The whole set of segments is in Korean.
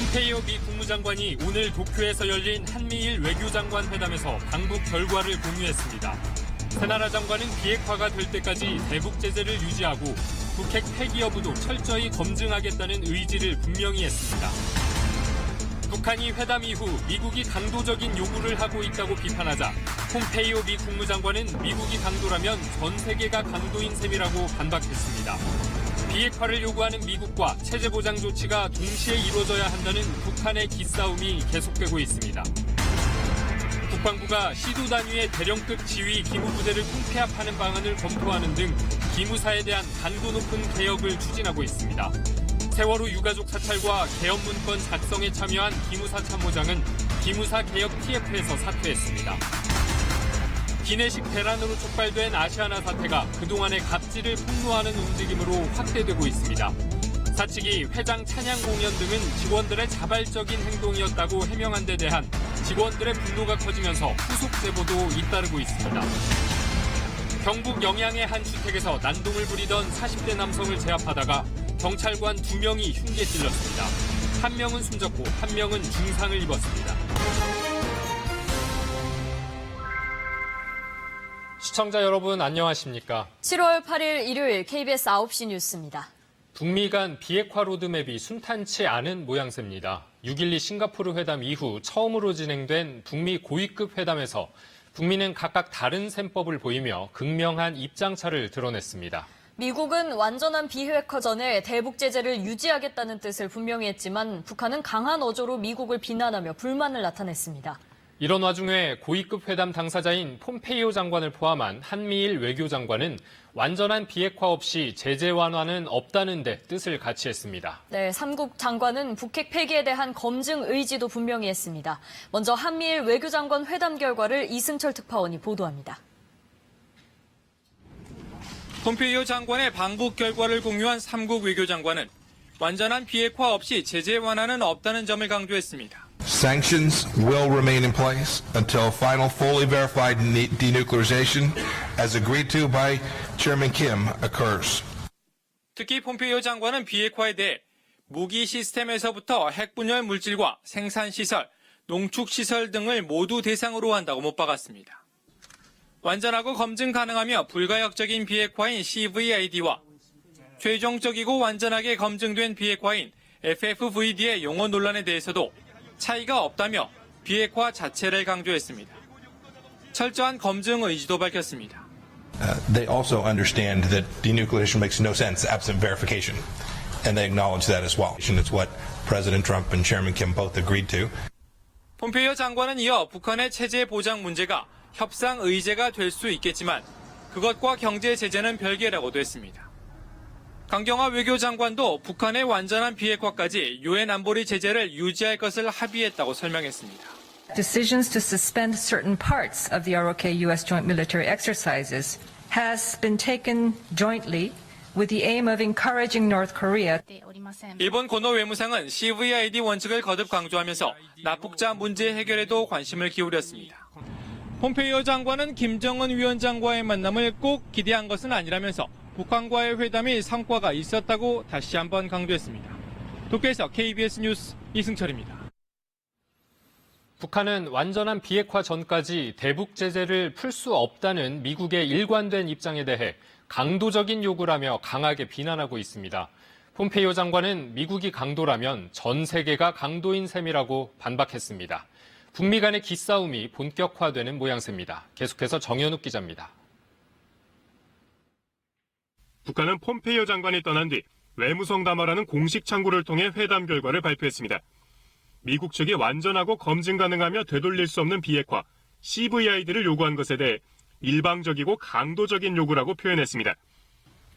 폼페이오 미 국무장관이 오늘 도쿄에서 열린 한미일 외교장관 회담에서 방북 결과를 공유했습니다. 세 나라 장관은 비핵화가 될 때까지 대북 제재를 유지하고 북핵 폐기 여부도 철저히 검증하겠다는 의지를 분명히 했습니다. 북한이 회담 이후 미국이 강도적인 요구를 하고 있다고 비판하자 폼페이오 미 국무장관은 미국이 강도라면 전 세계가 강도인 셈이라고 반박했습니다. 비핵화를 요구하는 미국과 체제 보장 조치가 동시에 이루어져야 한다는 북한의 기싸움이 계속되고 있습니다. 국방부가 시도 단위의 대령급 지휘 기무부대를 통폐합하는 방안을 검토하는 등 기무사에 대한 강도 높은 개혁을 추진하고 있습니다. 세월호 유가족 사찰과 계엄 문건 작성에 참여한 기무사 참모장은 기무사 개혁 TF에서 사퇴했습니다. 기내식 대란으로 촉발된 아시아나 사태가 그동안의 갑질을 폭로하는 움직임으로 확대되고 있습니다. 사측이 회장 찬양 공연 등은 직원들의 자발적인 행동이었다고 해명한 데 대한 직원들의 분노가 커지면서 후속 제보도 잇따르고 있습니다. 경북 영양의 한 주택에서 난동을 부리던 40대 남성을 제압하다가 경찰관 2명이 흉기에 찔렸습니다. 한 명은 숨졌고 한 명은 중상을 입었습니다. 시청자 여러분 안녕하십니까? 7월 8일 일요일 KBS 9시 뉴스입니다. 북미 간 비핵화 로드맵이 순탄치 않은 모양새입니다. 6.12 싱가포르 회담 이후 처음으로 진행된 북미 고위급 회담에서 북미는 각각 다른 셈법을 보이며 극명한 입장차를 드러냈습니다. 미국은 완전한 비핵화 전에 대북 제재를 유지하겠다는 뜻을 분명히 했지만 북한은 강한 어조로 미국을 비난하며 불만을 나타냈습니다. 이런 와중에 고위급 회담 당사자인 폼페이오 장관을 포함한 한미일 외교장관은 완전한 비핵화 없이 제재 완화는 없다는 데 뜻을 같이 했습니다. 네, 3국 장관은 북핵 폐기에 대한 검증 의지도 분명히 했습니다. 먼저 한미일 외교장관 회담 결과를 이승철 특파원이 보도합니다. 폼페이오 장관의 방북 결과를 공유한 3국 외교장관은 완전한 비핵화 없이 제재 완화는 없다는 점을 강조했습니다. Sanctions will remain in place until final fully verified denuclearization as agreed to by Chairman Kim occurs. 특히 폼페이오 장관은 비핵화에 대해 무기 시스템에서부터 핵분열 물질과 생산시설, 농축시설 등을 모두 대상으로 한다고 못 박았습니다. 완전하고 검증 가능하며 불가역적인 비핵화인 CVID와 최종적이고 완전하게 검증된 비핵화인 FFVD의 용어 논란에 대해서도 차이가 없다며 비핵화 자체를 강조했습니다. 철저한 검증 의지도 밝혔습니다. They also understand that denuclearization makes no sense absent verification, and they acknowledge that as well. It's what President Trump and Chairman Kim both agreed to. 폼페이오 장관은 이어 북한의 체제 보장 문제가 협상 의제가 될 수 있겠지만 그것과 경제 제재는 별개라고도 했습니다. 강경화 외교장관도 북한의 완전한 비핵화까지 유엔 안보리 제재를 유지할 것을 합의했다고 설명했습니다. Decisions to suspend certain parts of the ROK-US joint military exercises has been taken jointly with the aim of encouraging North Korea. 일본 고노 외무상은 CVID 원칙을 거듭 강조하면서 납북자 문제 해결에도 관심을 기울였습니다. 폼페이오 장관은 김정은 위원장과의 만남을 꼭 기대한 것은 아니라면서 북한과의 회담이 성과가 있었다고 다시 한번 강조했습니다. 도쿄에서 KBS 뉴스 이승철입니다. 북한은 완전한 비핵화 전까지 대북 제재를 풀 수 없다는 미국의 일관된 입장에 대해 강도적인 요구라며 강하게 비난하고 있습니다. 폼페이오 장관은 미국이 강도라면 전 세계가 강도인 셈이라고 반박했습니다. 북미 간의 기싸움이 본격화되는 모양새입니다. 계속해서 정현욱 기자입니다. 북한은 폼페이오 장관이 떠난 뒤 외무성 담화라는 공식 창구를 통해 회담 결과를 발표했습니다. 미국 측이 완전하고 검증 가능하며 되돌릴 수 없는 비핵화, CVID를 요구한 것에 대해 일방적이고 강도적인 요구라고 표현했습니다.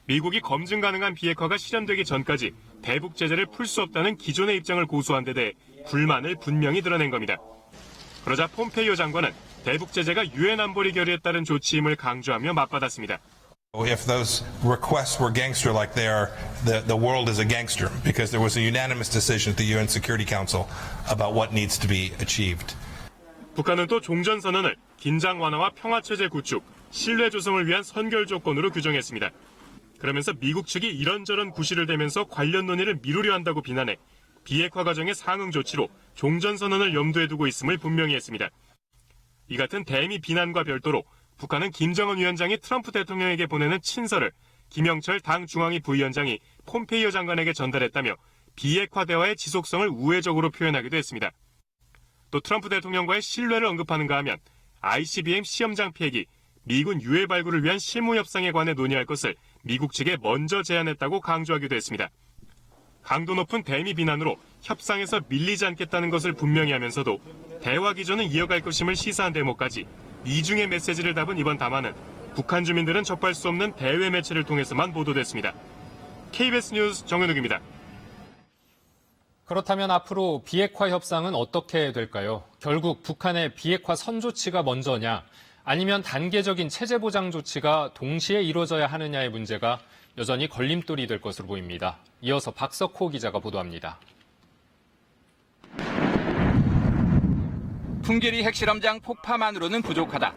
미국이 검증 가능한 비핵화가 실현되기 전까지 대북 제재를 풀 수 없다는 기존의 입장을 고수한 데 대해 불만을 분명히 드러낸 겁니다. 그러자 폼페이오 장관은 대북 제재가 유엔 안보리 결의에 따른 조치임을 강조하며 맞받았습니다. If those requests were gangster-like they are, the world is a gangster because there was a unanimous decision at the UN Security Council about what needs to be achieved. 북한은 또 종전선언을 긴장 완화와 평화체제 구축, 신뢰 조성을 위한 선결 조건으로 규정했습니다. 그러면서 미국 측이 이런저런 구실을 대면서 관련 논의를 미루려 한다고 비난해 비핵화 과정의 상응 조치로 종전선언을 염두에 두고 있음을 분명히 했습니다. 이 같은 대미 비난과 별도로 북한은 김정은 위원장이 트럼프 대통령에게 보내는 친서를 김영철 당 중앙위 부위원장이 폼페이오 장관에게 전달했다며 비핵화 대화의 지속성을 우회적으로 표현하기도 했습니다. 또 트럼프 대통령과의 신뢰를 언급하는가 하면 ICBM 시험장 폐기, 미군 유해 발굴을 위한 실무 협상에 관해 논의할 것을 미국 측에 먼저 제안했다고 강조하기도 했습니다. 강도 높은 대미 비난으로 협상에서 밀리지 않겠다는 것을 분명히 하면서도 대화 기조는 이어갈 것임을 시사한 대목까지 이중의 메시지를 담은 이번 담화는 북한 주민들은 접할 수 없는 대외 매체를 통해서만 보도됐습니다. KBS 뉴스 정현욱입니다. 그렇다면 앞으로 비핵화 협상은 어떻게 될까요? 결국 북한의 비핵화 선조치가 먼저냐, 아니면 단계적인 체제 보장 조치가 동시에 이루어져야 하느냐의 문제가 여전히 걸림돌이 될 것으로 보입니다. 이어서 박석호 기자가 보도합니다. 풍계리 핵실험장 폭파만으로는 부족하다.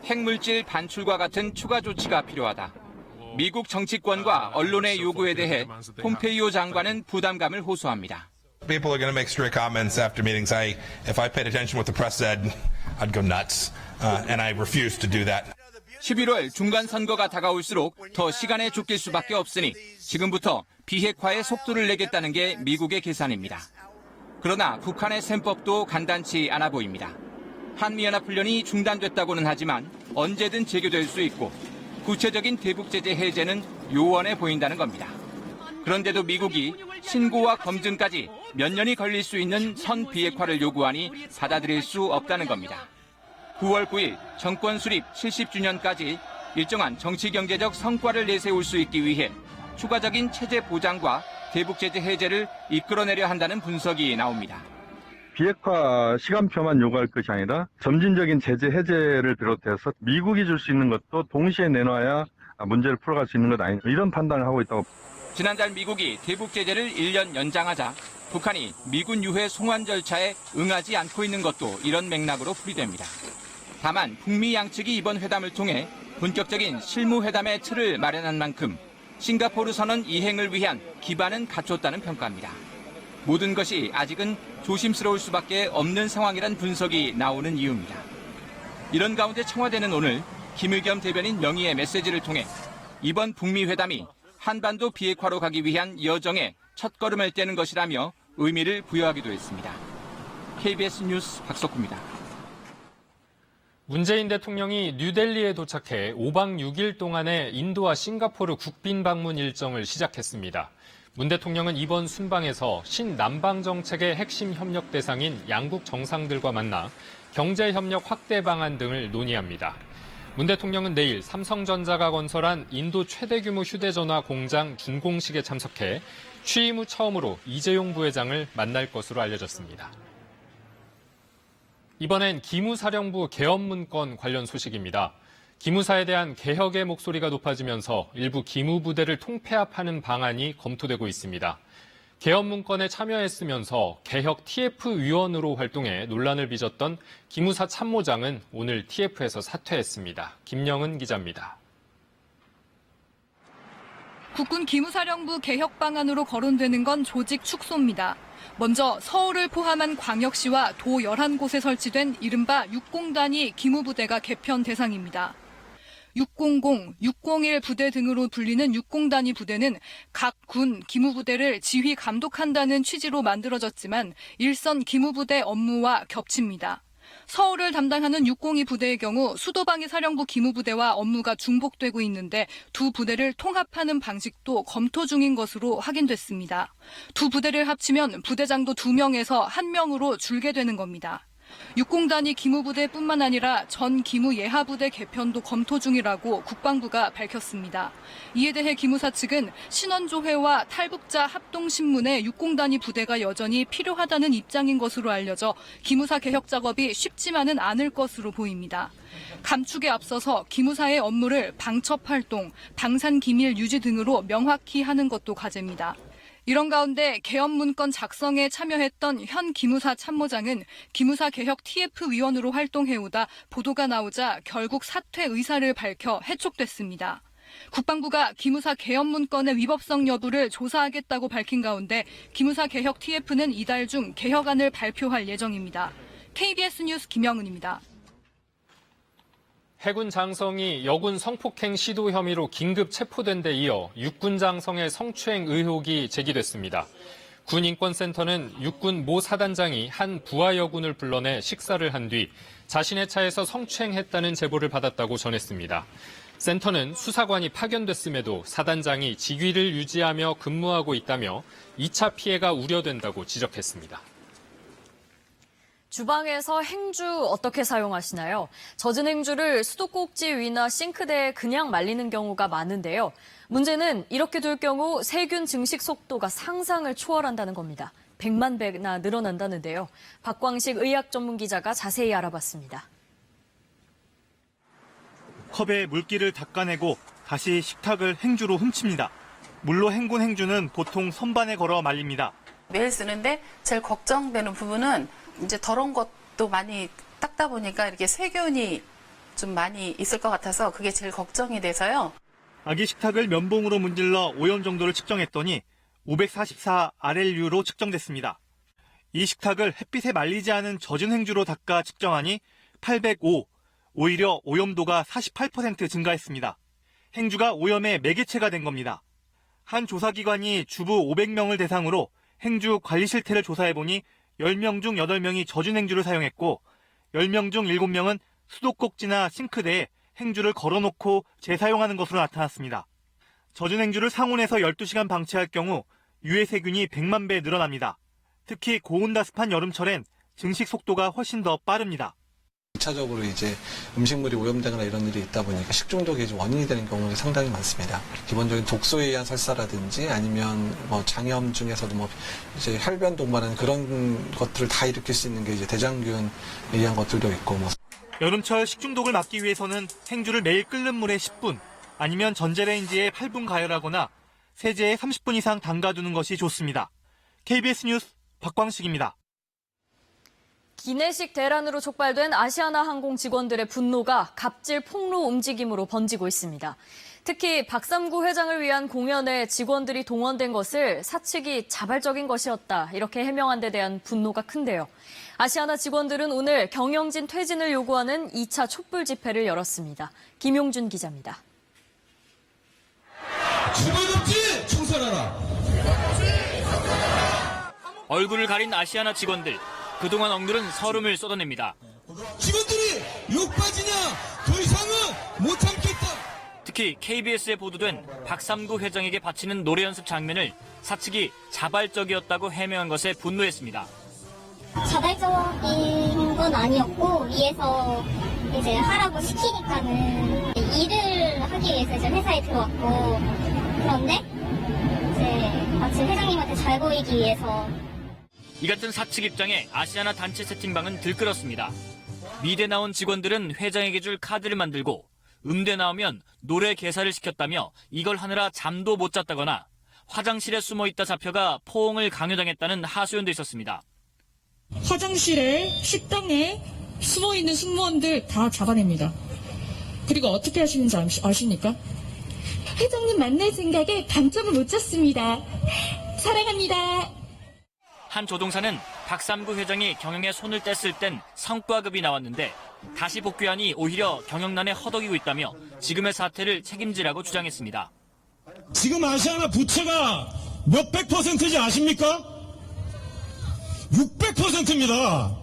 핵물질 반출과 같은 추가 조치가 필요하다. 미국 정치권과 언론의 요구에 대해 폼페이오 장관은 부담감을 호소합니다. People are going to make stray comments after meetings. If I paid attention to what the press said, I'd go nuts, and I refuse to do that. 11월 중간선거가 다가올수록 더 시간에 쫓길 수밖에 없으니 지금부터 비핵화에 속도를 내겠다는 게 미국의 계산입니다. 그러나 북한의 셈법도 간단치 않아 보입니다. 한미연합훈련이 중단됐다고는 하지만 언제든 재개될 수 있고 구체적인 대북제재 해제는 요원해 보인다는 겁니다. 그런데도 미국이 신고와 검증까지 몇 년이 걸릴 수 있는 선 비핵화를 요구하니 받아들일 수 없다는 겁니다. 9월 9일 정권 수립 70주년까지 일정한 정치-경제적 성과를 내세울 수 있기 위해 추가적인 체제 보장과 대북제재 해제를 이끌어내려 한다는 분석이 나옵니다. 비핵화 시간표만 요구할 것이 아니라 점진적인 제재 해제를 비롯해서 미국이 줄 수 있는 것도 동시에 내놔야 문제를 풀어갈 수 있는 것 아닌가, 이런 판단을 하고 있다고. 지난달 미국이 대북제재를 1년 연장하자 북한이 미군 유해 송환 절차에 응하지 않고 있는 것도 이런 맥락으로 풀이됩니다. 다만 북미 양측이 이번 회담을 통해 본격적인 실무회담의 틀을 마련한 만큼 싱가포르 선언 이행을 위한 기반은 갖췄다는 평가입니다. 모든 것이 아직은 조심스러울 수밖에 없는 상황이란 분석이 나오는 이유입니다. 이런 가운데 청와대는 오늘 김의겸 대변인 명의의 메시지를 통해 이번 북미 회담이 한반도 비핵화로 가기 위한 여정의 첫걸음을 떼는 것이라며 의미를 부여하기도 했습니다. KBS 뉴스 박석호입니다. 문재인 대통령이 뉴델리에 도착해 5박 6일 동안의 인도와 싱가포르 국빈 방문 일정을 시작했습니다. 문 대통령은 이번 순방에서 신남방 정책의 핵심 협력 대상인 양국 정상들과 만나 경제협력 확대 방안 등을 논의합니다. 문 대통령은 내일 삼성전자가 건설한 인도 최대 규모 휴대전화 공장 준공식에 참석해 취임 후 처음으로 이재용 부회장을 만날 것으로 알려졌습니다. 이번엔 기무사령부 개업 문건 관련 소식입니다. 기무사에 대한 개혁의 목소리가 높아지면서 일부 기무부대를 통폐합하는 방안이 검토되고 있습니다. 개업 문건에 참여했으면서 개혁 TF위원으로 활동해 논란을 빚었던 기무사 참모장은 오늘 TF에서 사퇴했습니다. 김영은 기자입니다. 국군 기무사령부 개혁 방안으로 거론되는 건 조직 축소입니다. 먼저 서울을 포함한 광역시와 도 11곳에 설치된 이른바 6공단위 기무부대가 개편 대상입니다. 600, 601 부대 등으로 불리는 6공단위 부대는 각 군 기무부대를 지휘 감독한다는 취지로 만들어졌지만 일선 기무부대 업무와 겹칩니다. 서울을 담당하는 602 부대의 경우 수도방위 사령부 기무부대와 업무가 중복되고 있는데 두 부대를 통합하는 방식도 검토 중인 것으로 확인됐습니다. 두 부대를 합치면 부대장도 2명에서 1명으로 줄게 되는 겁니다. 6공단위 기무부대뿐만 아니라 전 기무 예하부대 개편도 검토 중이라고 국방부가 밝혔습니다. 이에 대해 기무사 측은 신원조회와 탈북자 합동신문에 6공단위 부대가 여전히 필요하다는 입장인 것으로 알려져 기무사 개혁 작업이 쉽지만은 않을 것으로 보입니다. 감축에 앞서서 기무사의 업무를 방첩활동, 방산기밀 유지 등으로 명확히 하는 것도 과제입니다. 이런 가운데 개업 문건 작성에 참여했던 현 기무사 참모장은 기무사 개혁 TF위원으로 활동해오다 보도가 나오자 결국 사퇴 의사를 밝혀 해촉됐습니다. 국방부가 기무사 개업 문건의 위법성 여부를 조사하겠다고 밝힌 가운데 기무사 개혁 TF는 이달 중 개혁안을 발표할 예정입니다. KBS 뉴스 김영은입니다. 해군 장성이 여군 성폭행 시도 혐의로 긴급 체포된 데 이어 육군 장성의 성추행 의혹이 제기됐습니다. 군인권센터는 육군 모 사단장이 한 부하 여군을 불러내 식사를 한 뒤 자신의 차에서 성추행했다는 제보를 받았다고 전했습니다. 센터는 수사관이 파견됐음에도 사단장이 직위를 유지하며 근무하고 있다며 2차 피해가 우려된다고 지적했습니다. 주방에서 행주 어떻게 사용하시나요? 젖은 행주를 수도꼭지 위나 싱크대에 그냥 말리는 경우가 많은데요. 문제는 이렇게 둘 경우 세균 증식 속도가 상상을 초월한다는 겁니다. 100만 배나 늘어난다는데요. 박광식 의학 전문 기자가 자세히 알아봤습니다. 컵에 물기를 닦아내고 다시 식탁을 행주로 훔칩니다. 물로 헹군 행주는 보통 선반에 걸어 말립니다. 매일 쓰는데 제일 걱정되는 부분은 이제 더러운 것도 많이 닦다 보니까 이렇게 세균이 좀 많이 있을 것 같아서 그게 제일 걱정이 돼서요. 아기 식탁을 면봉으로 문질러 오염 정도를 측정했더니 544 RLU로 측정됐습니다. 이 식탁을 햇빛에 말리지 않은 젖은 행주로 닦아 측정하니 805, 오히려 오염도가 48% 증가했습니다. 행주가 오염의 매개체가 된 겁니다. 한 조사기관이 주부 500명을 대상으로 행주 관리 실태를 조사해보니 10명 중 8명이 젖은 행주를 사용했고 10명 중 7명은 수도꼭지나 싱크대에 행주를 걸어놓고 재사용하는 것으로 나타났습니다. 젖은 행주를 상온에서 12시간 방치할 경우 유해 세균이 100만 배 늘어납니다. 특히 고온다습한 여름철엔 증식 속도가 훨씬 더 빠릅니다. 2차적으로 이제 음식물이 오염되거나 이런 일이 있다 보니까 식중독이 원인이 되는 경우가 상당히 많습니다. 기본적인 독소에 의한 설사라든지 아니면 뭐 장염 중에서도 뭐 이제 혈변 동반하는 그런 것들을 다 일으킬 수 있는 게 이제 대장균에 의한 것들도 있고 뭐. 여름철 식중독을 막기 위해서는 행주를 매일 끓는 물에 10분 아니면 전자레인지에 8분 가열하거나 세제에 30분 이상 담가두는 것이 좋습니다. KBS 뉴스 박광식입니다. 기내식 대란으로 촉발된 아시아나 항공 직원들의 분노가 갑질 폭로 움직임으로 번지고 있습니다. 특히 박삼구 회장을 위한 공연에 직원들이 동원된 것을 사측이 자발적인 것이었다 이렇게 해명한 데 대한 분노가 큰데요. 아시아나 직원들은 오늘 경영진 퇴진을 요구하는 2차 촛불 집회를 열었습니다. 김용준 기자입니다. 주말급지 청산하라. 얼굴을 가린 아시아나 직원들. 그동안 억누른 서름을 쏟아냅니다. 직원들이 욕 빠지냐? 더 이상은 못 참겠다. 특히 KBS에 보도된 박삼구 회장에게 바치는 노래 연습 장면을 사측이 자발적이었다고 해명한 것에 분노했습니다. 자발적인 건 아니었고 위에서 이제 하라고 시키니까는 일을 하기 위해서 이제 회사에 들어왔고 그런데 이제 마치 회장님한테 잘 보이기 위해서. 이 같은 사측 입장에 아시아나 단체 채팅방은 들끓었습니다. 미대 나온 직원들은 회장에게 줄 카드를 만들고 음대 나오면 노래 개사를 시켰다며 이걸 하느라 잠도 못 잤다거나 화장실에 숨어있다 잡혀가 포옹을 강요당했다는 하소연도 있었습니다. 화장실에 식당에 숨어있는 승무원들 다 잡아냅니다. 그리고 어떻게 하시는지 아십니까? 회장님 만날 생각에 밤잠을 못 잤습니다. 사랑합니다. 한 조종사는 박삼구 회장이 경영에 손을 뗐을 땐 성과급이 나왔는데 다시 복귀하니 오히려 경영난에 허덕이고 있다며 지금의 사태를 책임지라고 주장했습니다. 지금 아시아나 부채가 몇백 %인지 아십니까? 600%입니다.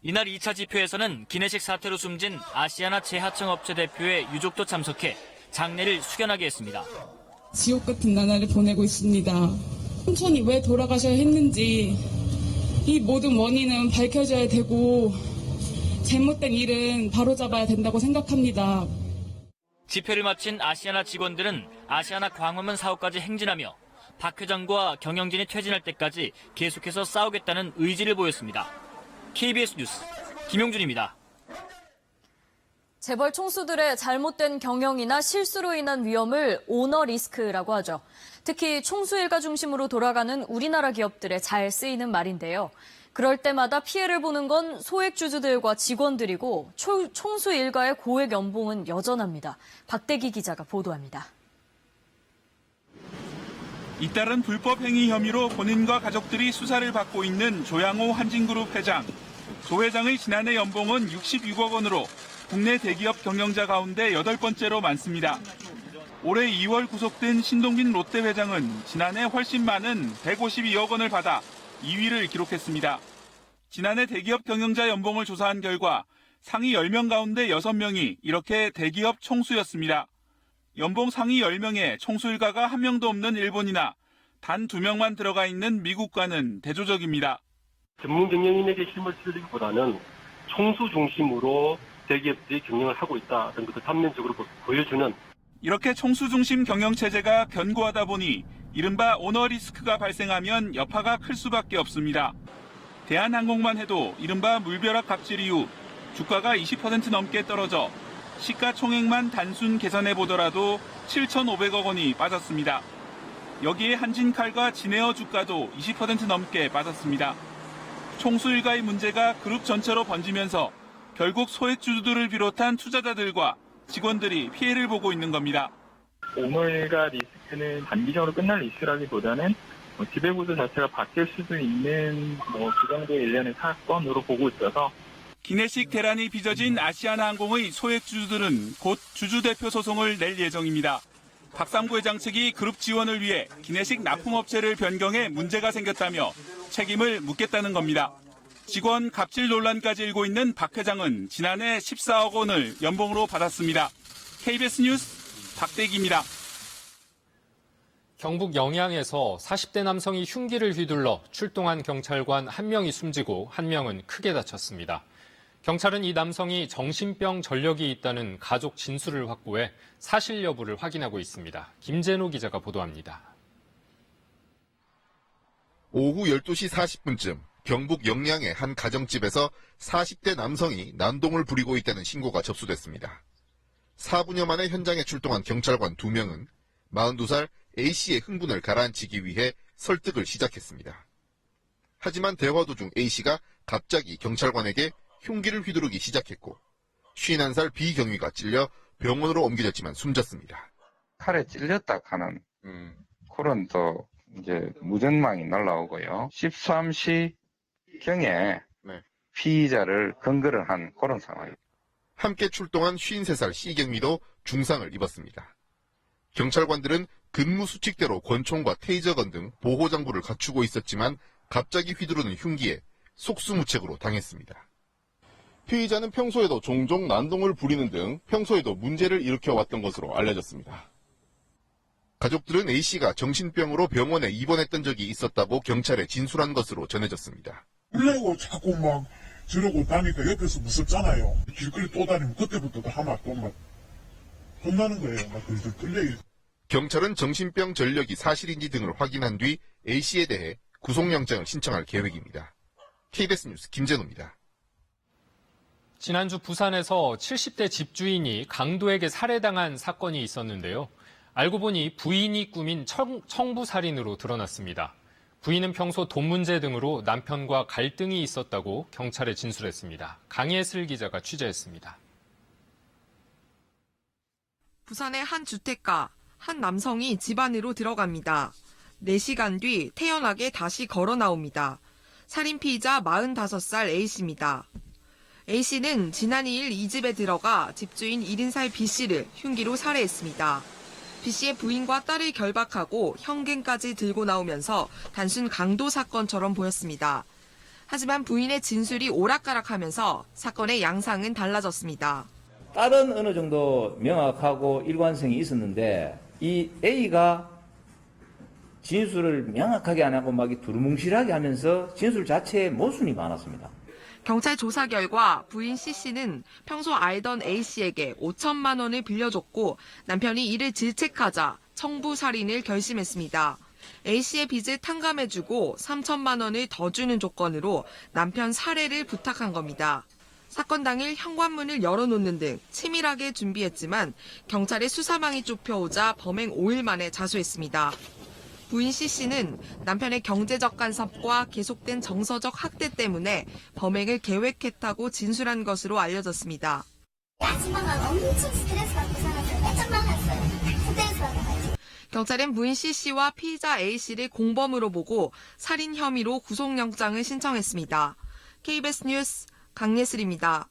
이날 2차 집회에서는 기내식 사태로 숨진 아시아나 재하청 업체 대표의 유족도 참석해 장례를 숙연하게 했습니다. 지옥 같은 나날을 보내고 있습니다. 삼촌이 왜 돌아가셔야 했는지 이 모든 원인은 밝혀져야 되고 잘못된 일은 바로잡아야 된다고 생각합니다. 집회를 마친 아시아나 직원들은 아시아나 광화문 사업까지 행진하며 박 회장과 경영진이 퇴진할 때까지 계속해서 싸우겠다는 의지를 보였습니다. KBS 뉴스 김용준입니다. 재벌 총수들의 잘못된 경영이나 실수로 인한 위험을 오너 리스크라고 하죠. 특히 총수 일가 중심으로 돌아가는 우리나라 기업들에 잘 쓰이는 말인데요. 그럴 때마다 피해를 보는 건 소액주주들과 직원들이고 총수 일가의 고액 연봉은 여전합니다. 박대기 기자가 보도합니다. 잇따른 불법 행위 혐의로 본인과 가족들이 수사를 받고 있는 조양호 한진그룹 회장. 조 회장의 지난해 연봉은 66억 원으로 국내 대기업 경영자 가운데 8번째로 많습니다. 올해 2월 구속된 신동빈 롯데 회장은 지난해 훨씬 많은 152억 원을 받아 2위를 기록했습니다. 지난해 대기업 경영자 연봉을 조사한 결과 상위 10명 가운데 6명이 이렇게 대기업 총수였습니다. 연봉 상위 10명에 총수 일가가 한 명도 없는 일본이나 단 2명만 들어가 있는 미국과는 대조적입니다. 전문 경영인에게 힘을 실리기보다는 총수 중심으로 대기업들이 경영을 하고 있다는 것을 단면적으로 보여주는 이렇게 총수 중심 경영 체제가 견고하다 보니 이른바 오너 리스크가 발생하면 여파가 클 수밖에 없습니다. 대한항공만 해도 이른바 물벼락 갑질 이후 주가가 20% 넘게 떨어져 시가총액만 단순 계산해 보더라도 7,500억 원이 빠졌습니다. 여기에 한진칼과 진에어 주가도 20% 넘게 빠졌습니다. 총수 일가의 문제가 그룹 전체로 번지면서 결국 소액주주들을 비롯한 투자자들과 직원들이 피해를 보고 있는 겁니다. 오너 일가 리스크는 단기적으로 끝날 이슈라기보다는 지배구조 자체가 바뀔 수도 있는 그 정도의 일련의 사건으로 보고 있어서 기내식 대란이 빚어진 아시아나항공의 소액주주들은 곧 주주대표 소송을 낼 예정입니다. 박삼구 회장 측이 그룹 지원을 위해 기내식 납품업체를 변경해 문제가 생겼다며 책임을 묻겠다는 겁니다. 직원 갑질 논란까지 일고 있는 박 회장은 지난해 14억 원을 연봉으로 받았습니다. KBS 뉴스 박대기입니다. 경북 영양에서 40대 남성이 흉기를 휘둘러 출동한 경찰관 1명이 숨지고 1명은 크게 다쳤습니다. 경찰은 이 남성이 정신병 전력이 있다는 가족 진술을 확보해 사실 여부를 확인하고 있습니다. 김재노 기자가 보도합니다. 오후 12시 40분쯤 경북 영양의 한 가정집에서 40대 남성이 난동을 부리고 있다는 신고가 접수됐습니다. 4분여 만에 현장에 출동한 경찰관 2명은 42살 A씨의 흥분을 가라앉히기 위해 설득을 시작했습니다. 하지만 대화 도중 A씨가 갑자기 경찰관에게 흉기를 휘두르기 시작했고 51살 B 경위가 찔려 병원으로 옮겨졌지만 숨졌습니다. 칼에 찔렸다 하는 그런 또 이제 무전망이 날라오고요. 13시 경에 피의자를 검거를 한 그런 상황입니다. 함께 출동한 53살 C 경위도 중상을 입었습니다. 경찰관들은 근무 수칙대로 권총과 테이저건 등 보호장구를 갖추고 있었지만 갑자기 휘두르는 흉기에 속수무책으로 당했습니다. 피의자는 평소에도 종종 난동을 부리는 등 평소에도 문제를 일으켜왔던 것으로 알려졌습니다. 가족들은 A씨가 정신병으로 병원에 입원했던 적이 있었다고 경찰에 진술한 것으로 전해졌습니다. 놀래고 자꾸 막 저러고 다니까 옆에서 무섭잖아요. 길거리 또 다니면 그때부터 하나 또 막 혼나는 거예요. 막 들들 끌려요. 경찰은 정신병 전력이 사실인지 등을 확인한 뒤 A씨에 대해 구속영장을 신청할 계획입니다. KBS 뉴스 김재노입니다. 지난주 부산에서 70대 집주인이 강도에게 살해당한 사건이 있었는데요. 알고 보니 부인이 꾸민 청부살인으로 드러났습니다. 부인은 평소 돈 문제 등으로 남편과 갈등이 있었다고 경찰에 진술했습니다. 강예슬 기자가 취재했습니다. 부산의 한 주택가, 한 남성이 집 안으로 들어갑니다. 4시간 뒤 태연하게 다시 걸어 나옵니다. 살인 피의자 45살 A씨입니다. A씨는 지난 2일 이 집에 들어가 집주인 70살 B씨를 흉기로 살해했습니다. B씨의 부인과 딸을 결박하고 현금까지 들고 나오면서 단순 강도 사건처럼 보였습니다. 하지만 부인의 진술이 오락가락하면서 사건의 양상은 달라졌습니다. 딸은 어느 정도 명확하고 일관성이 있었는데 이 A가 진술을 명확하게 안 하고 막 두루뭉실하게 하면서 진술 자체에 모순이 많았습니다. 경찰 조사 결과 부인 C씨는 평소 알던 A씨에게 5천만 원을 빌려줬고 남편이 이를 질책하자 청부살인을 결심했습니다. A씨의 빚을 탕감해주고 3천만 원을 더 주는 조건으로 남편 살해를 부탁한 겁니다. 사건 당일 현관문을 열어놓는 등 치밀하게 준비했지만 경찰의 수사망이 좁혀오자 범행 5일 만에 자수했습니다. 부인 C씨는 남편의 경제적 간섭과 계속된 정서적 학대 때문에 범행을 계획했다고 진술한 것으로 알려졌습니다. 아침마다 엄청 스트레스 받고 살았어요. 떼짝만 했어요. 스트레스 받아가지고. 경찰은 부인 C씨와 피의자 A씨를 공범으로 보고 살인 혐의로 구속영장을 신청했습니다. KBS 뉴스 강예슬입니다.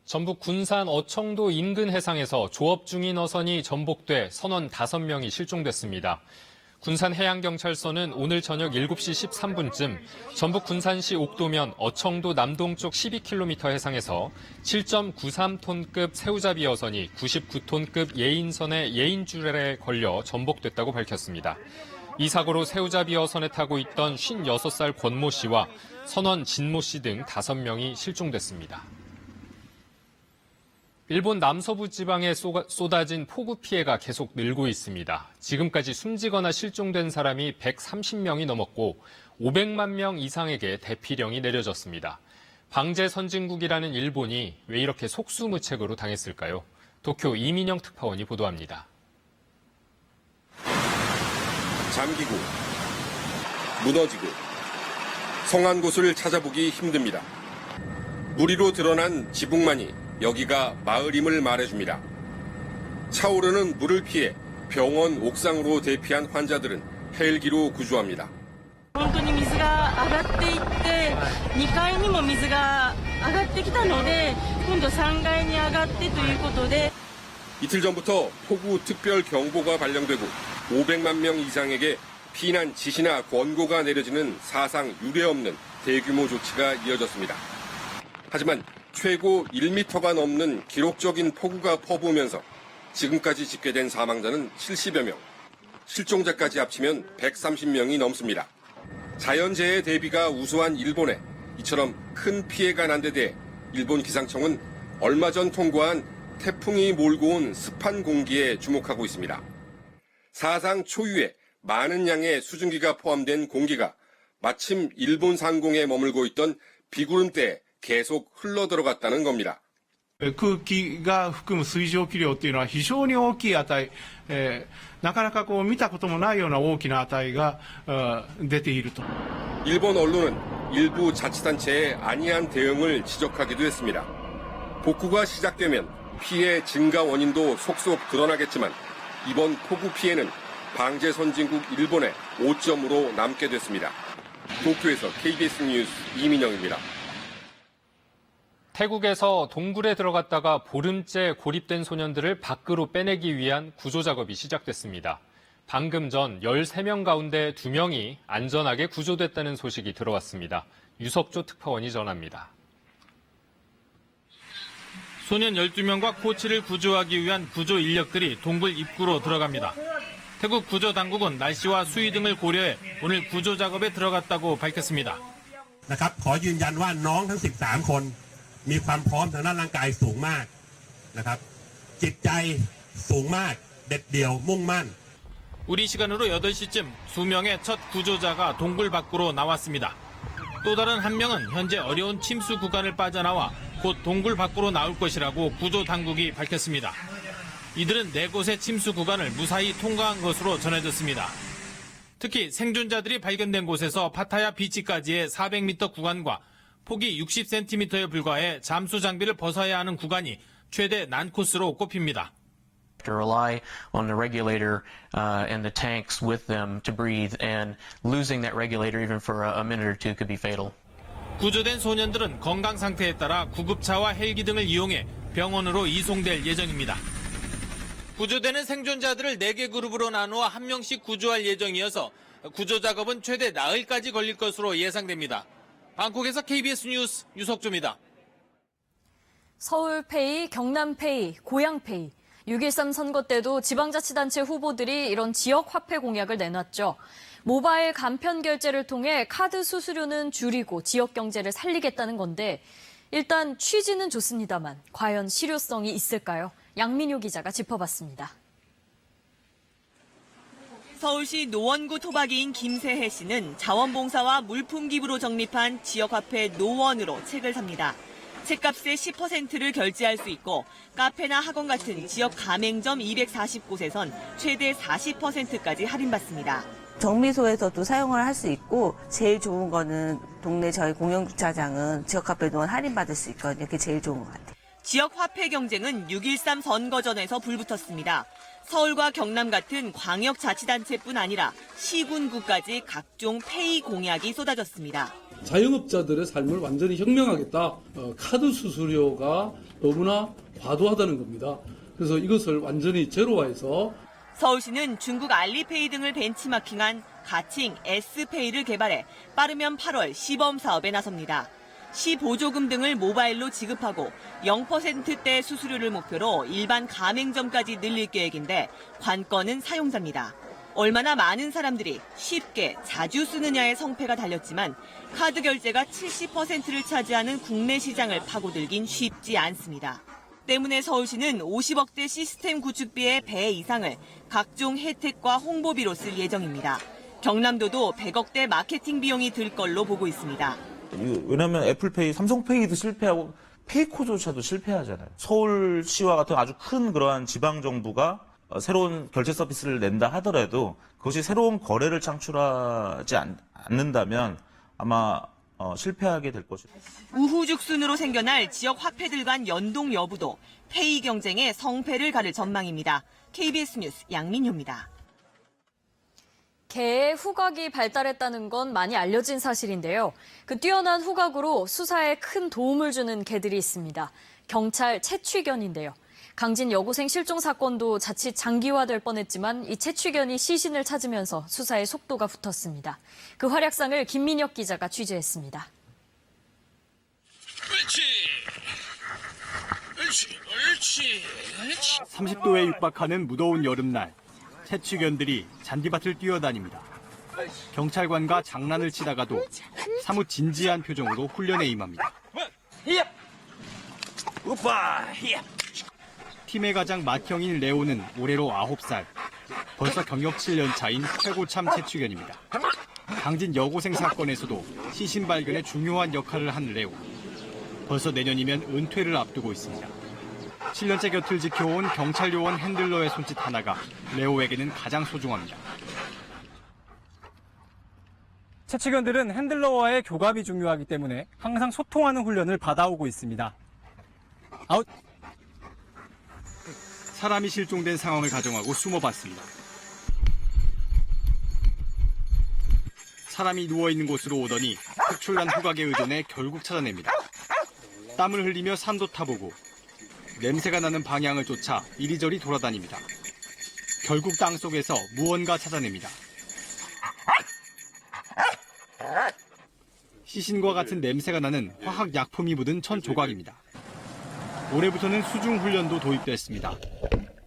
전북 군산 어청도 인근 해상에서 조업 중인 어선이 전복돼 선원 5명이 실종됐습니다. 군산해양경찰서는 오늘 저녁 7시 13분쯤 전북 군산시 옥도면 어청도 남동쪽 12km 해상에서 7.93톤급 새우잡이 어선이 99톤급 예인선의 예인줄에 걸려 전복됐다고 밝혔습니다. 이 사고로 새우잡이 어선에 타고 있던 56살 권모 씨와 선원 진모 씨 등 5명이 실종됐습니다. 일본 남서부 지방에 쏟아진 폭우 피해가 계속 늘고 있습니다. 지금까지 숨지거나 실종된 사람이 130명이 넘었고 500만 명 이상에게 대피령이 내려졌습니다. 방제 선진국이라는 일본이 왜 이렇게 속수무책으로 당했을까요? 도쿄 이민영 특파원이 보도합니다. 잠기고 무너지고 성한 곳을 찾아보기 힘듭니다. 무리로 드러난 지붕만이 여기가 마을임을 말해줍니다. 차오르는 물을 피해 병원 옥상으로 대피한 환자들은 헬기로 구조합니다. 本当に水が上がっていって2階にも水が上がってきたので今度3階に上がってということで 이틀 전부터 폭우 특별 경보가 발령되고 500만 명 이상에게 피난 지시나 권고가 내려지는 사상 유례없는 대규모 조치가 이어졌습니다. 하지만 최고 1m가 넘는 기록적인 폭우가 퍼부으면서 지금까지 집계된 사망자는 70여 명, 실종자까지 합치면 130명이 넘습니다. 자연재해 대비가 우수한 일본에 이처럼 큰 피해가 난 데 대해 일본 기상청은 얼마 전 통과한 태풍이 몰고 온 습한 공기에 주목하고 있습니다. 사상 초유의 많은 양의 수증기가 포함된 공기가 마침 일본 상공에 머물고 있던 비구름대에 계속 흘러들어갔다는 겁니다. 空気が含む水蒸気量というのは非常に大きい値、なかなか見たこともないような大きな値が出ていると。 일본 언론은 일부 자치단체의 안이한 대응을 지적하기도 했습니다. 복구가 시작되면 피해 증가 원인도 속속 드러나겠지만 이번 폭우 피해는 방제 선진국 일본의 오점으로 남게 됐습니다. 도쿄에서 KBS 뉴스 이민영입니다. 태국에서 동굴에 들어갔다가 보름째 고립된 소년들을 밖으로 빼내기 위한 구조 작업이 시작됐습니다. 방금 전 13명 가운데 2명이 안전하게 구조됐다는 소식이 들어왔습니다. 유석조 특파원이 전합니다. 소년 12명과 코치를 구조하기 위한 구조 인력들이 동굴 입구로 들어갑니다. 태국 구조당국은 날씨와 수위 등을 고려해 오늘 구조 작업에 들어갔다고 밝혔습니다. ขอยืนยันว่าน้องทั้ง13คนมีความพร้อมทางด้านร่างกายสูงมากนะครับจิตใจสูงมากเด็ดเดี่ยวมุ่งมั่น 우리 시간으로 8시쯤 2명의 첫 구조자가 동굴 밖으로 나왔습니다. 또 다른 한 명은 현재 어려운 침수 구간을 빠져나와 곧 동굴 밖으로 나올 것이라고 구조 당국이 밝혔습니다. 이들은 4곳의 침수 구간을 무사히 통과한 것으로 전해졌습니다. 특히 생존자들이 발견된 곳에서 파타야 비치까지의 400m 구간과 폭이 60cm에 불과해 잠수 장비를 벗어야 하는 구간이 최대 난코스로 꼽힙니다. To rely on the regulator and the tanks with them to breathe, and losing that regulator even for a minute or two could be fatal. 구조된 소년들은 건강 상태에 따라 구급차와 헬기 등을 이용해 병원으로 이송될 예정입니다. 구조되는 생존자들을 4개 그룹으로 나누어 1명씩 구조할 예정이어서 구조 작업은 최대 나흘까지 걸릴 것으로 예상됩니다. 방콕에서 KBS 뉴스 유석조입니다. 서울페이, 경남페이, 고양페이. 6.13 선거 때도 지방자치단체 후보들이 이런 지역 화폐 공약을 내놨죠. 모바일 간편 결제를 통해 카드 수수료는 줄이고 지역 경제를 살리겠다는 건데 일단 취지는 좋습니다만 과연 실효성이 있을까요? 양민효 기자가 짚어봤습니다. 서울시 노원구 토박이인 김세혜 씨는 자원봉사와 물품 기부로 적립한 지역화폐 노원으로 책을 삽니다. 책값의 10%를 결제할 수 있고 카페나 학원 같은 지역 가맹점 240곳에선 최대 40%까지 할인받습니다. 정미소에서도 사용을 할 수 있고 제일 좋은 거는 동네 저희 공영주차장은 지역 카페 동안 할인받을 수 있거든요. 그게 제일 좋은 것 같아요. 지역 화폐 경쟁은 6.13 선거전에서 불붙었습니다. 서울과 경남 같은 광역자치단체뿐 아니라 시군구까지 각종 페이 공약이 쏟아졌습니다. 자영업자들의 삶을 완전히 혁명하겠다. 카드 수수료가 너무나 과도하다는 겁니다. 그래서 이것을 완전히 제로화해서 서울시는 중국 알리페이 등을 벤치마킹한 가칭 S페이를 개발해 빠르면 8월 시범 사업에 나섭니다. 시 보조금 등을 모바일로 지급하고 0%대 수수료를 목표로 일반 가맹점까지 늘릴 계획인데 관건은 사용자입니다. 얼마나 많은 사람들이 쉽게 자주 쓰느냐의 성패가 달렸지만 카드 결제가 70%를 차지하는 국내 시장을 파고들긴 쉽지 않습니다. 때문에 서울시는 50억대 시스템 구축비의 배 이상을 각종 혜택과 홍보비로 쓸 예정입니다. 경남도도 100억대 마케팅 비용이 들 걸로 보고 있습니다. 왜냐하면 애플페이, 삼성페이도 실패하고 페이코조차도 실패하잖아요. 서울시와 같은 아주 큰 그러한 지방정부가 새로운 결제 서비스를 낸다 하더라도 그것이 새로운 거래를 창출하지 않는다면 아마 실패하게 될 것입니다. 우후죽순으로 생겨날 지역 화폐들 간 연동 여부도 페이 경쟁의 성패를 가를 전망입니다. KBS 뉴스 양민효입니다. 개의 후각이 발달했다는 건 많이 알려진 사실인데요. 그 뛰어난 후각으로 수사에 큰 도움을 주는 개들이 있습니다. 경찰 채취견인데요. 강진 여고생 실종 사건도 자칫 장기화될 뻔했지만 이 채취견이 시신을 찾으면서 수사의 속도가 붙었습니다. 그 활약상을 김민혁 기자가 취재했습니다. 옳지. 30도에 육박하는 무더운 여름날, 채취견들이 잔디밭을 뛰어다닙니다. 경찰관과 장난을 치다가도 사뭇 진지한 표정으로 훈련에 임합니다. 팀의 가장 맏형인 레오는 올해로 9살. 벌써 경력 7년 차인 최고참 채취견입니다. 강진 여고생 사건에서도 시신 발견에 중요한 역할을 한 레오. 벌써 내년이면 은퇴를 앞두고 있습니다. 7년째 곁을 지켜온 경찰 요원 핸들러의 손짓 하나가 레오에게는 가장 소중합니다. 채취견들은 핸들러와의 교감이 중요하기 때문에 항상 소통하는 훈련을 받아오고 있습니다. 아웃! 사람이 실종된 상황을 가정하고 숨어봤습니다. 사람이 누워있는 곳으로 오더니 특출난 후각에 의존해 결국 찾아냅니다. 땀을 흘리며 산도 타보고 냄새가 나는 방향을 쫓아 이리저리 돌아다닙니다. 결국 땅속에서 무언가 찾아냅니다. 시신과 같은 냄새가 나는 화학 약품이 묻은 천 조각입니다. 올해부터는 수중 훈련도 도입됐습니다.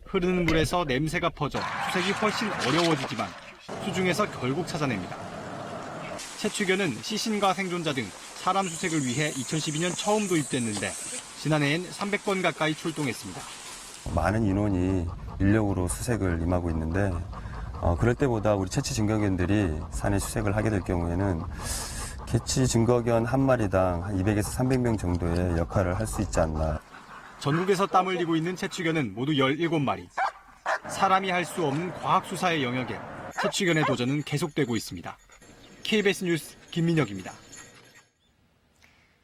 흐르는 물에서 냄새가 퍼져 수색이 훨씬 어려워지지만 수중에서 결국 찾아냅니다. 채취견은 시신과 생존자 등 사람 수색을 위해 2012년 처음 도입됐는데 지난해엔 300번 가까이 출동했습니다. 많은 인원이 인력으로 수색을 임하고 있는데 그럴 때보다 우리 채취 증거견들이 산에 수색을 하게 될 경우에는 개취 증거견 한 마리당 한 200에서 300명 정도의 역할을 할 수 있지 않나. 전국에서 땀 흘리고 있는 채취견은 모두 17마리. 사람이 할 수 없는 과학수사의 영역에 채취견의 도전은 계속되고 있습니다. KBS 뉴스 김민혁입니다.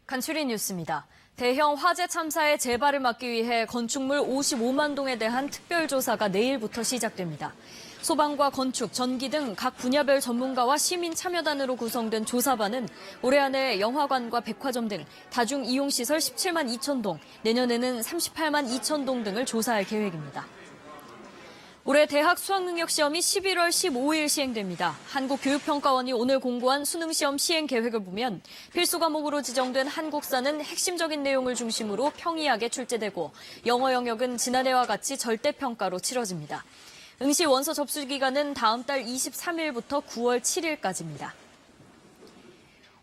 간추린 뉴스입니다. 대형 화재 참사의 재발을 막기 위해 건축물 55만 동에 대한 특별조사가 내일부터 시작됩니다. 소방과 건축, 전기 등 각 분야별 전문가와 시민 참여단으로 구성된 조사반은 올해 안에 영화관과 백화점 등 다중이용시설 17만 2천 동, 내년에는 38만 2천 동 등을 조사할 계획입니다. 올해 대학 수학능력시험이 11월 15일 시행됩니다. 한국교육평가원이 오늘 공고한 수능시험 시행 계획을 보면 필수 과목으로 지정된 한국사는 핵심적인 내용을 중심으로 평이하게 출제되고 영어 영역은 지난해와 같이 절대평가로 치러집니다. 응시 원서 접수 기간은 다음 달 23일부터 9월 7일까지입니다.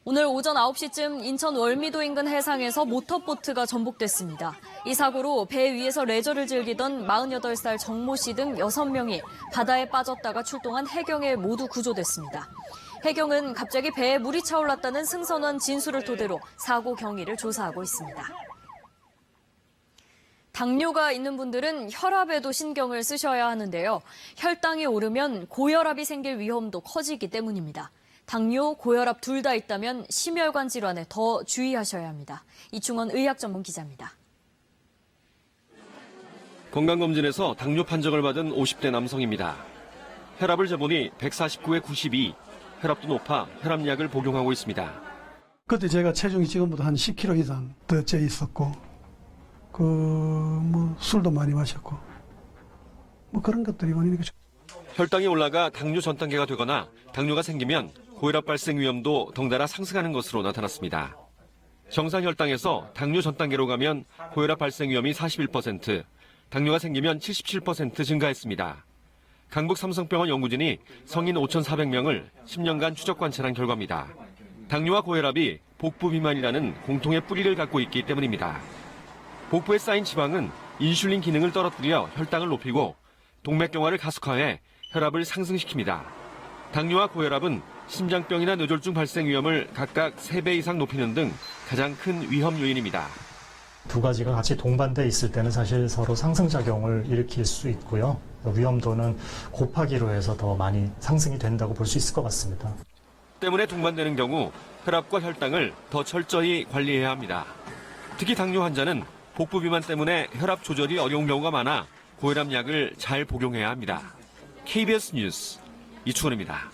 오늘 오전 9시쯤 인천 월미도 인근 해상에서 모터보트가 전복됐습니다. 이 사고로 배 위에서 레저를 즐기던 48살 정모 씨 등 6명이 바다에 빠졌다가 출동한 해경에 모두 구조됐습니다. 해경은 갑자기 배에 물이 차올랐다는 승선원 진술을 토대로 사고 경위를 조사하고 있습니다. 당뇨가 있는 분들은 혈압에도 신경을 쓰셔야 하는데요. 혈당이 오르면 고혈압이 생길 위험도 커지기 때문입니다. 당뇨, 고혈압 둘 다 있다면 심혈관 질환에 더 주의하셔야 합니다. 이충원 의학전문기자입니다. 건강검진에서 당뇨 판정을 받은 50대 남성입니다. 혈압을 재보니 149에 92, 혈압도 높아 혈압약을 복용하고 있습니다. 그때 제가 체중이 지금보다 한 10kg 이상 더 쪄 있었고, 술도 많이 마셨고, 그런 것들이 원인이겠죠. 혈당이 올라가 당뇨 전 단계가 되거나 당뇨가 생기면 고혈압 발생 위험도 덩달아 상승하는 것으로 나타났습니다. 정상 혈당에서 당뇨 전 단계로 가면 고혈압 발생 위험이 41%, 당뇨가 생기면 77% 증가했습니다. 강북 삼성병원 연구진이 성인 5,400명을 10년간 추적 관찰한 결과입니다. 당뇨와 고혈압이 복부 비만이라는 공통의 뿌리를 갖고 있기 때문입니다. 복부에 쌓인 지방은 인슐린 기능을 떨어뜨려 혈당을 높이고 동맥경화를 가속화해 혈압을 상승시킵니다. 당뇨와 고혈압은 심장병이나 뇌졸중 발생 위험을 각각 3배 이상 높이는 등 가장 큰 위험 요인입니다. 두 가지가 같이 동반돼 있을 때는 사실 서로 상승작용을 일으킬 수 있고요. 위험도는 곱하기로 해서 더 많이 상승이 된다고 볼 수 있을 것 같습니다. 때문에 동반되는 경우 혈압과 혈당을 더 철저히 관리해야 합니다. 특히 당뇨 환자는 복부 비만 때문에 혈압 조절이 어려운 경우가 많아 고혈압 약을 잘 복용해야 합니다. KBS 뉴스 이충원입니다.